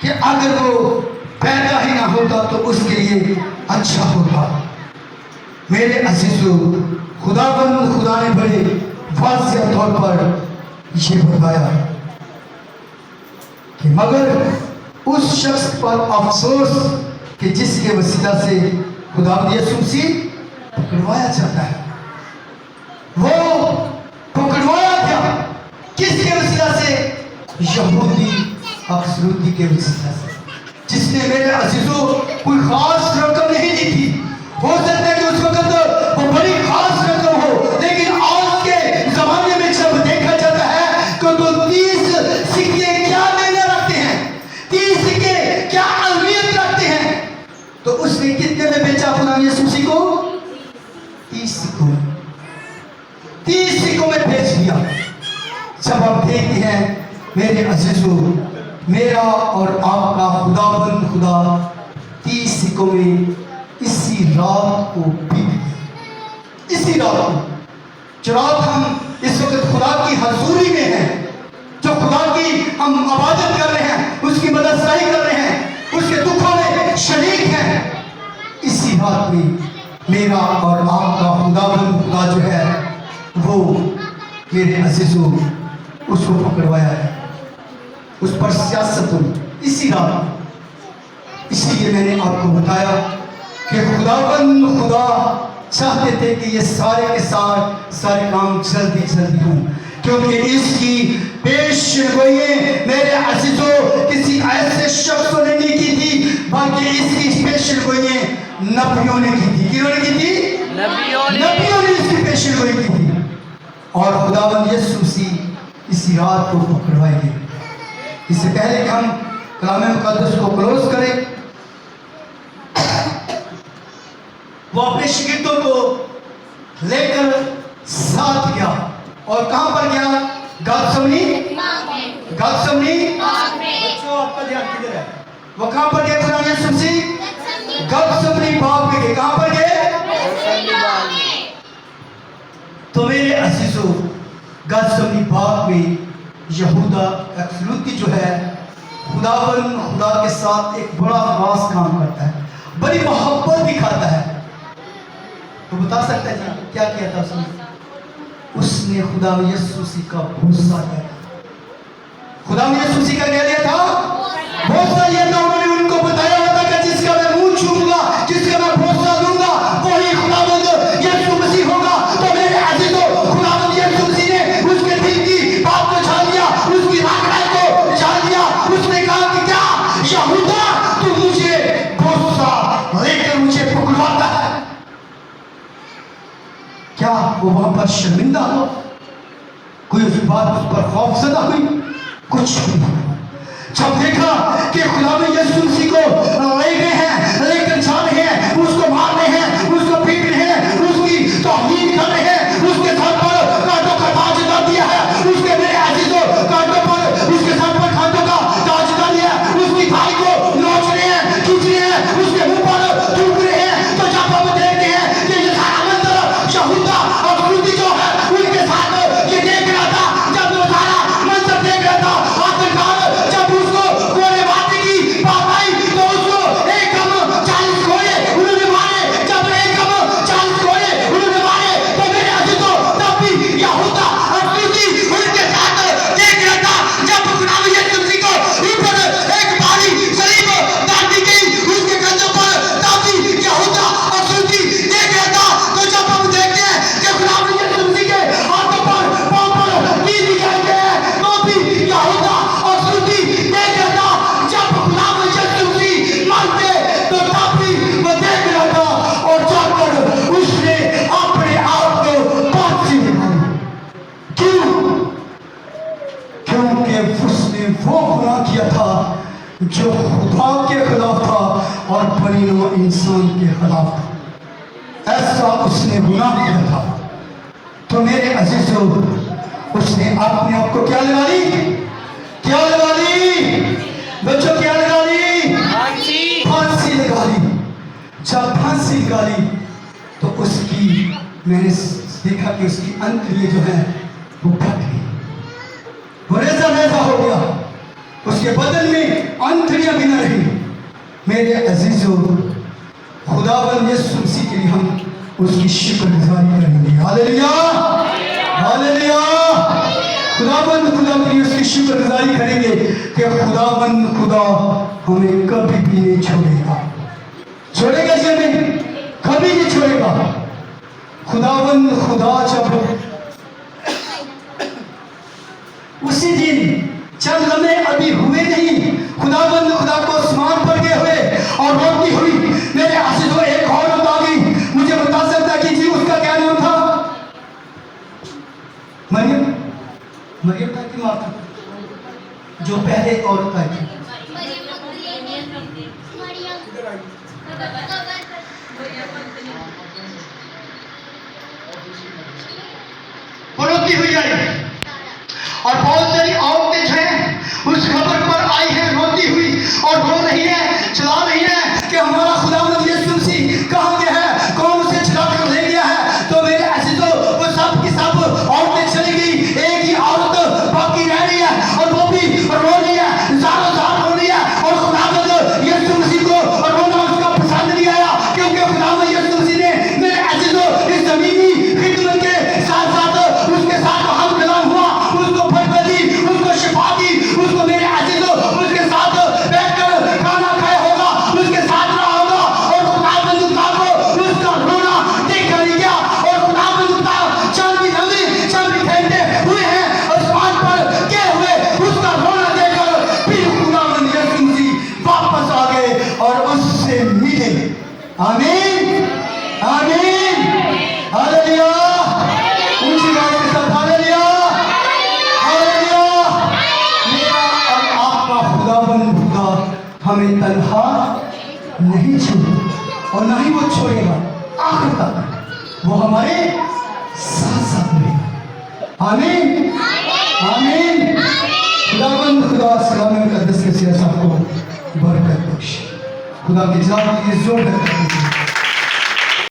कि अगर वो पैदा ही ना होता तो उसके लिए अच्छा होता। मेरे अजीजों, खुदाबंद खुदा ने बड़े वाज़ेह तौर पर ये बताया कि मगर उस शख्स पर अफसोस कि जिसके वसीला से खुदावंद यीशु मसीह पकड़वाया जाता है। वो पकड़वाया गया किसके वसीला से? यहूदी अक्सरुद्दी के वसीला से, जिसने मेरे अजीजों कोई खास रकम नहीं दी थी। हो सकता है कि उस वक्त वो बड़ी खास रकम हो, लेकिन आज के जमाने में जब देखा जाता है कि तो 30 सिक्के क्या मायने रखते हैं, 30 सिक्के क्या अहमियत रखते हैं, तो उसने कितने में बेचा खुदा यीशु मसीह को? 30 सिक्कों में, 30 सिक्कों में बेच दिया। जब आप देखते हैं मेरे अजीजों, मेरा और आपका खुदाबंद खुदा 30 सिक्कों में इसी रात को बीत गया। इसी रात को, जो रात हम इस वक्त खुदा की हजूरी में हैं, जो खुदा की हम इबादत कर रहे हैं, उसकी मददसाई कर रहे हैं, उसके दुखों में शरीक हैं, इसी रात में मेरा और आपका खुदाबंद खुदा जो है वो मेरे अजीजों उसको पकड़वाया है, उस पर सियासत हुई इसी रात। इसीलिए मैंने आपको बताया कि खुदाबंद खुदा चाहते थे कि ये सारे के सारे काम जल्दी जल्दी हों, क्योंकि इसकी पेशगोई मेरे अजीजों किसी ऐसे शख्स ने नहीं की थी, बल्कि इसकी पेशगोई नबियों ने की थी। किन्होंने की थी? नबियों ने इसकी पेशगोई की थी। और खुदाबंद यीशु मसीह इसी रात को पकड़वाएंगे। इससे पहले कि हम कलाम मुक़द्दस को क्लोज करें, वो अपने शिगिर्दों को लेकर साथ गया। और कहां पर गया? गतसमनी। बच्चों, आपका ध्यान किधर है? वो कहां पर गया? खुदा यीशु मसीह गतसमनी बाग में गए। कहां पर गए? तो मेरे अजीजों, गतसमनी बाग में यहूदा अक्सरुद्दी जो है खुदाबंद खुदा के साथ एक बड़ा खास काम करता है, बड़ी मोहब्बत दिखाता है। तो बता सकता है जी क्या किया था उसने? उसने खुदा यीशु मसीह का भरोसा लिया था। खुदा यीशु मसीह का क्या लिया था? भरोसा लिया था। उन्होंने उनको बताया होता कि जिसका मैं मुंह छूऊंगा, जिसका मैं भरोसा दूंगा, वही खुदाबंद यीशु मसीह होगा। तो मेरे अजीजों, खुदाबंद यीशु मसीह ने उसके दिल की बात को जान लिया, उसकी राखड़ाई को जान लिया। उसने कहा कि क्या यहूदा तू मुझे भरोसा लेकर मुझे पकड़वाता है? क्या वो वहां पर शर्मिंदा हुआ? कोई उस बात उस पर खौफजदा हुई? कुछ भी नहीं। जब देखा कि खुदा में यीशु मसीह को ले गए हैं, लेकर जा रहे हैं, उसको मार रहे हैं, उसको पीट रहे हैं, उसकी तौहीन कर रहे हैं, उसके सर पर कांटों का ताज डाल दिया है, उसके मेरे अजीजों कांटों पर, उसके सर पर कांटों का ताज डाल दिया, उसकी भाई को नोच रहे हैं, खींच रहे हैं, उसके मुंह पर थूक रहे हैं। तो जब हम देखते हैं कि ये सारा मंजर यहूदा अक्सरुद्दी जो है उनके साथ ये देख रहा था, जब वो सारा मंजर देख रहा था, आखिरकार जब उसको कोने मारने की बात आई तो उसको एकदम 40 कोड़े उन्होंने मारे। जब एकदम 40 कोड़े उन्होंने मारे तो मेरे अजीजों तब भी यहूदा अक्सरुद्दी उनके साथ देख रहा था। जब खुदा यीशु मसीह को ऊपर एक भारी सलीब डाल दी गई उसके कंधों पर, तब भी यहूदा अक्सरुद्दी देख रहा था। तो जब हम देखते हैं कि खुदा यीशु मसीह के हाथों पर, पांव पर नील दिखाई दे, तो भी यहूदा अक्सरुद्दी देख रहा था। जब खुदा यीशु मसीह मरते तो तब भी वो देख रहा था, और जाकर उसने अपने आप को फांसी दिखाई। क्यों? क्योंकि उसने वो गुनाह किया था जो खुदा के खिलाफ था और बनीनो इंसान के खिलाफ था। ऐसा उसने गुनाह किया था। तो मेरे अजीजों, उसने अपने आप को क्या लगा ली? क्या लगा ली बच्चों? क्या लगा ली? फांसी लगा ली। जब फांसी लगा ली तो उसकी, मैंने देखा कि उसकी अंतड़ियां जो है वो फट गई, वो रेजा रेजा हो गया। उस उसके बदन में अंतड़ियां भी न रही। मेरे अजीजों, खुदाबंद यीशु मसीह के लिए हम उसकी शुक्रगुजारी करेंगे। Hallelujah, hallelujah. खुदाबंद खुदा के लिए उसकी शुक्रगुजारी करेंगे कि खुदाबंद खुदा हमें कभी भी नहीं छोड़ेगा। छोड़ेगा जी हमें? कभी नहीं छोड़ेगा। खुदाबंद खुदा जब उसी दिन चंद लम्हे अभी हुए नहीं, खुदाबंद खुदा को आसमान पर गए हुए और रोटी हुई। मेरे आशीषों, एक औरत आ गई। मुझे बता सकता कि जी उसका क्या नाम था? मरियम। मरियम था कि मार्था, जो पहले औरत आई थी? रोती हुई आई और बहुत सारी औरतें हैं उस खबर पर आई है रोती हुई और रो रही है, चला रही है कि हमारा खुदावंद यीशु मसीह कहाँ गया है, कौन उसे चला कर ले गया है। तो मेरे अजीजों, वो सब की सब औरतें चली गई, एक ही औरत बाकी रह रही है और वो भी रो रही है, ज़ारो ज़ार रो रही है। और खुदावंद यीशु मसीह को रोना उसका पसंद नहीं आया, क्योंकि खुदावंद यीशु मसीह ने मेरे अजीजों इस ज़मीनी खिदमत के साथ साथ उसके साथ हम कलाम हुआ, उसको फटका दी, उसको शिफा दी, उसको मेरे अजीजों उसके साथ बैठकर खाना खाया होगा, उसके साथ रहा होगा। और खुदावंद को उसका रोना देखा नहीं गया। और खुदावंद का 24 घंटे हुए हैं आसमान पर के हुए, उसका रोना देखकर फिर खुदावंद यीशु मसीह वापस आ गए और उससे मिले। आमीन, आमीन, हालेलुया। ऊंची आवाज के साथ हालेलुया, हालेलुया। मेरा और आपका खुदाबंद खुदा हमें तन्हा नहीं छोड़े और ना ही वो छोड़ेगा आखिर तक। वो हमारे साथ साथ रहेगा। आमीन, आमीन। खुदाबंद खुदा सलाम मुकद्दस के सिया साहब को बरकत बख्शे। खुदा की जात के जोर